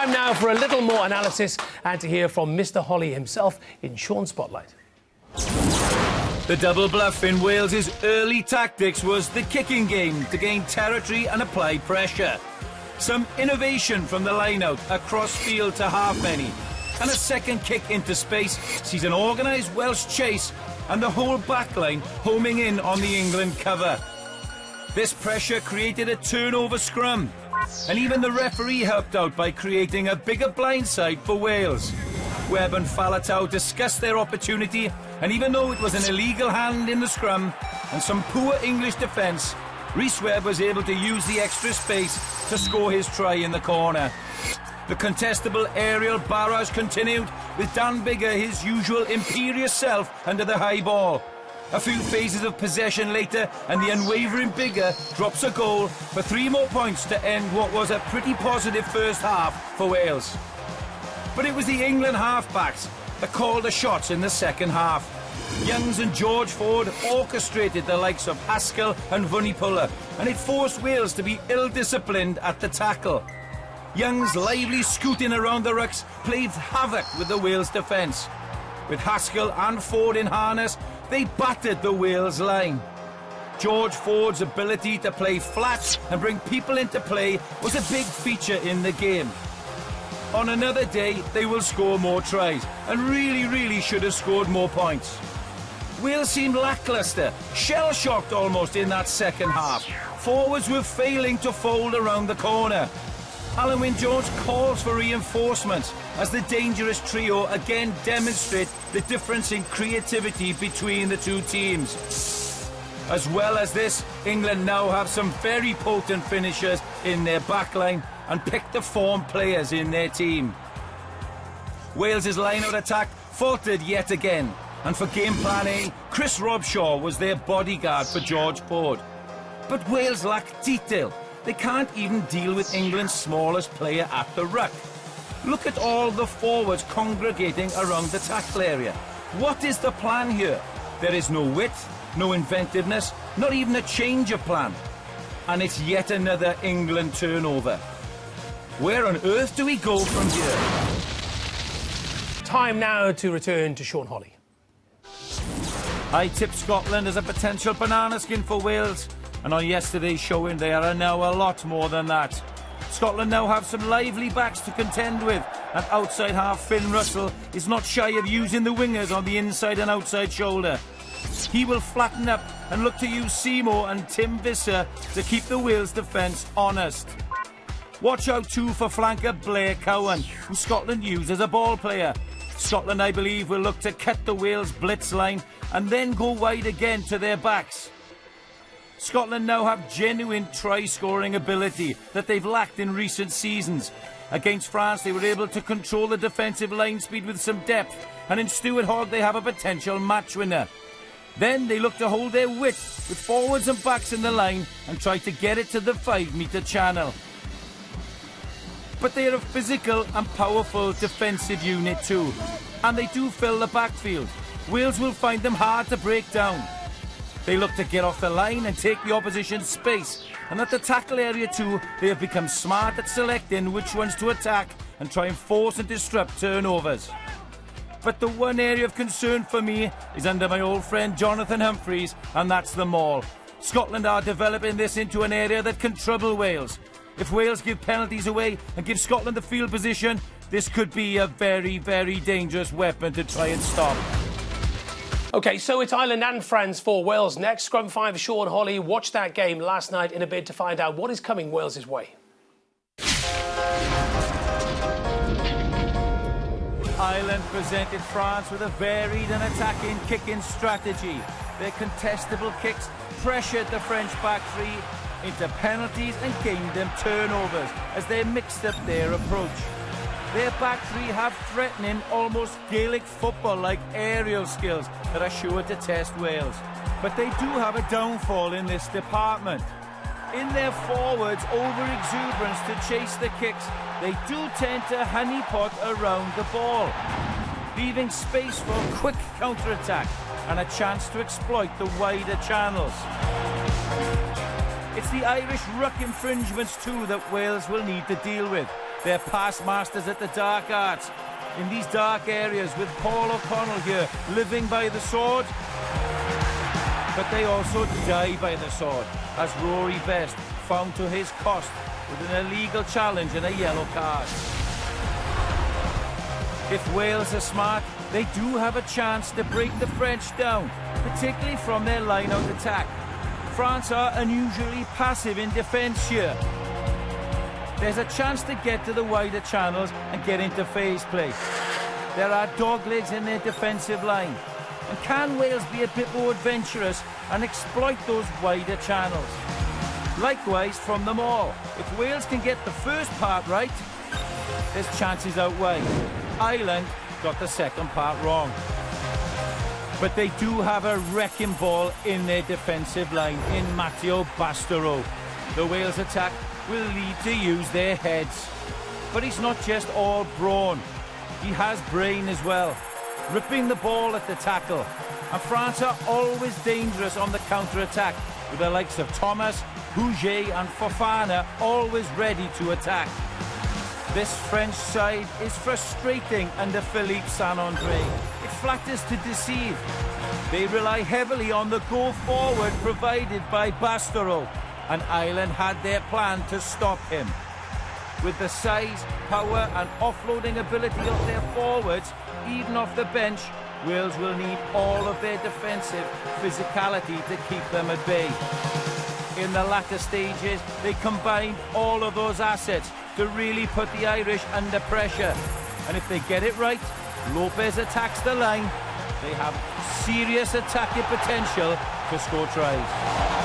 Time now for a little more analysis and to hear from Mr. Holly himself in Sean Spotlight. The double bluff in Wales's early tactics was the kicking game to gain territory and apply pressure. Some innovation from the line-out across field to half-many, and a second kick into space sees an organised Welsh chase and the whole backline homing in on the England cover. This pressure created a turnover scrum, and even the referee helped out by creating a bigger blindside for Wales. Webb and Falatau discussed their opportunity, and even though it was an illegal hand in the scrum and some poor English defence, Rhys Webb was able to use the extra space to score his try in the corner. The contestable aerial barrage continued, with Dan Biggar, his usual imperious self, under the high ball. A few phases of possession later, and the unwavering Biggar drops a goal for 3 more points to end what was a pretty positive first half for Wales. But it was the England halfbacks that called the shots in the second half. Youngs and George Ford orchestrated the likes of Haskell and Vunipola, and it forced Wales to be ill-disciplined at the tackle. Young's lively scooting around the rucks played havoc with the Wales defence. With Haskell and Ford in harness, they battered the Wales line. George Ford's ability to play flat and bring people into play was a big feature in the game. On another day, they will score more tries, and really should have scored more points. Wales seemed lacklustre, shell-shocked almost in that second half. Forwards were failing to fold around the corner. Alan Wynne-Jones calls for reinforcements as the dangerous trio again demonstrate the difference in creativity between the two teams. As well as this, England now have some very potent finishers in their backline and pick the form players in their team. Wales's line-out attack faltered yet again, and for game plan A, Chris Robshaw was their bodyguard for George Ford. But Wales lack detail. They can't even deal with England's smallest player at the ruck. Look at all the forwards congregating around the tackle area. What is the plan here? There is no wit, no inventiveness, not even a change of plan. And it's yet another England turnover. Where on earth do we go from here? Time now to return to Sean Holly. I tipped Scotland as a potential banana skin for Wales, and on yesterday's showing they are now a lot more than that. Scotland now have some lively backs to contend with, and outside half Finn Russell is not shy of using the wingers on the inside and outside shoulder. He will flatten up and look to use Seymour and Tim Visser to keep the Wales defence honest. Watch out too for flanker Blair Cowan, who Scotland use as a ball player. Scotland, I believe, will look to cut the Wales blitz line and then go wide again to their backs. Scotland now have genuine try-scoring ability that they've lacked in recent seasons. Against France, they were able to control the defensive line speed with some depth, and in Stuart Hogg they have a potential match winner. Then they look to hold their wit with forwards and backs in the line and try to get it to the 5-metre channel. But they are a physical and powerful defensive unit too, and they do fill the backfield. Wales will find them hard to break down. They look to get off the line and take the opposition's space, and at the tackle area too, they have become smart at selecting which ones to attack and try and force and disrupt turnovers. But the one area of concern for me is under my old friend Jonathan Humphreys, and that's the maul. Scotland are developing this into an area that can trouble Wales. If Wales give penalties away and give Scotland the field position, this could be a very dangerous weapon to try and stop. OK, so it's Ireland and France for Wales next. Scrum 5, Sean Holly watched that game last night in a bid to find out what is coming Wales's way. Ireland presented France with a varied and attacking kicking strategy. Their contestable kicks pressured the French back three into penalties and gained them turnovers as they mixed up their approach. Their back three have threatening, almost Gaelic football-like aerial skills that are sure to test Wales. But they do have a downfall in this department. In their forwards' over-exuberance to chase the kicks, they do tend to honeypot around the ball, leaving space for a quick counter-attack and a chance to exploit the wider channels. It's the Irish ruck infringements too that Wales will need to deal with. They're past masters at the dark arts. In these dark areas with Paul O'Connell here, living by the sword. But they also die by the sword, as Rory Best found to his cost with an illegal challenge and a yellow card. If Wales are smart, they do have a chance to break the French down, particularly from their line-out attack. France are unusually passive in defence here. There's a chance to get to the wider channels and get into phase play. There are doglegs in their defensive line. And can Wales be a bit more adventurous and exploit those wider channels? Likewise from them all. If Wales can get the first part right, there's chances out wide. Ireland got the second part wrong. But they do have a wrecking ball in their defensive line in Matteo Bastero. The Wales attack will need to use their heads. But he's not just all brawn. He has brain as well, ripping the ball at the tackle. And France are always dangerous on the counter-attack, with the likes of Thomas, Houget and Fofana always ready to attack. This French side is frustrating under Philippe Saint-André. It flatters to deceive. They rely heavily on the go-forward provided by Bastero, and Ireland had their plan to stop him. With the size, power and offloading ability of their forwards, even off the bench, Wales will need all of their defensive physicality to keep them at bay. In the latter stages, they combined all of those assets to really put the Irish under pressure. And if they get it right, Lopez attacks the line, they have serious attacking potential to score tries.